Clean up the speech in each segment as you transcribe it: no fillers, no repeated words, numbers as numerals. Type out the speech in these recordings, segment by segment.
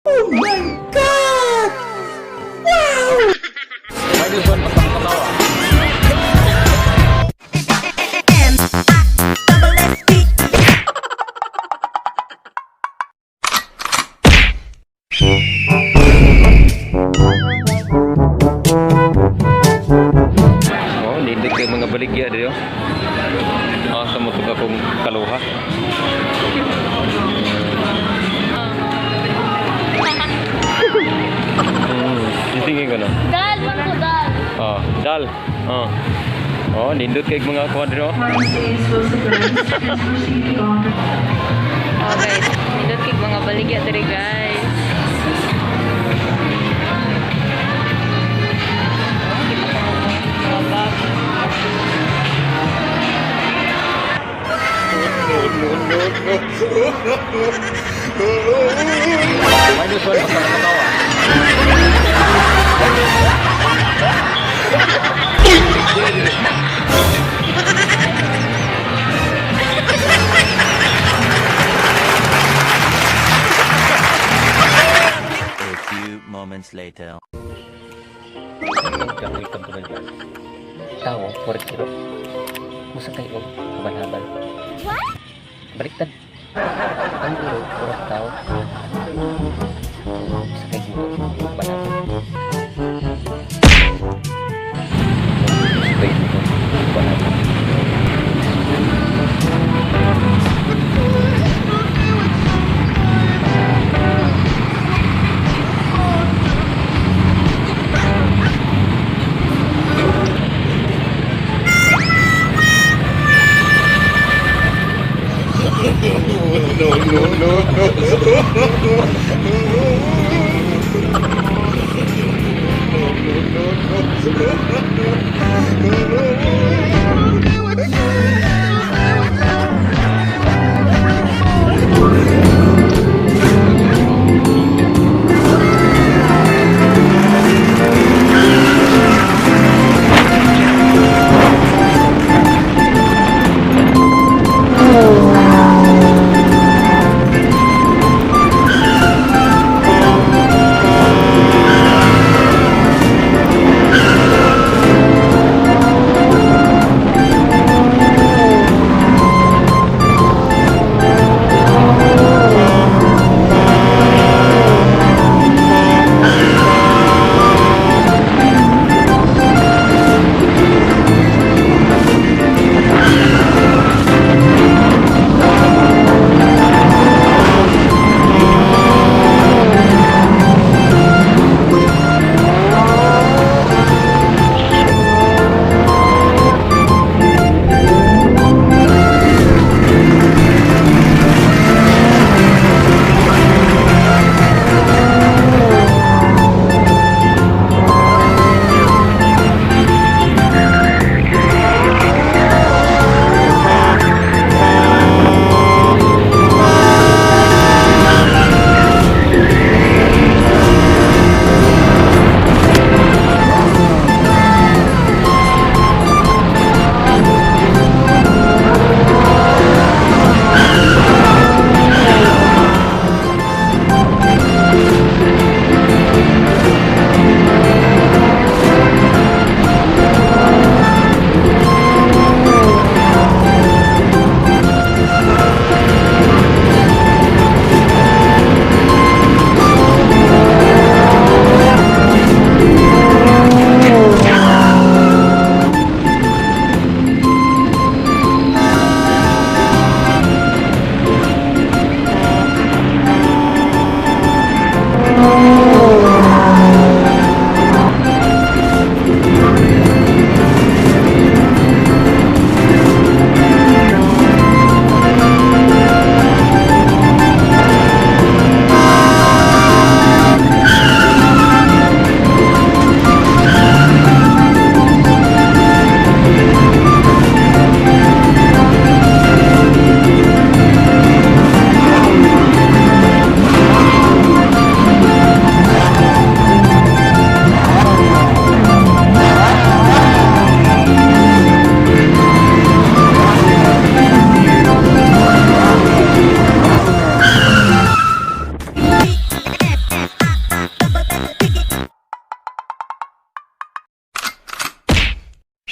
Oh my God! Wow! Oh, nindig kay mga baligya dito. Sa mutog akong kaluha. Tingin ko no. Dal, man ko dal. Dal. Nindot kay mga kuha dito. Guys, nindot kay mga baligya diri guys. A few moments later. Gawin ka tuloy yan. Tao, 4 kilo. Musa kayo, habal-habal. Baliktad. Ang ulo, puro tao. Musa kayo, habal-habal. Musa kayo, habal-habal.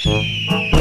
Bye.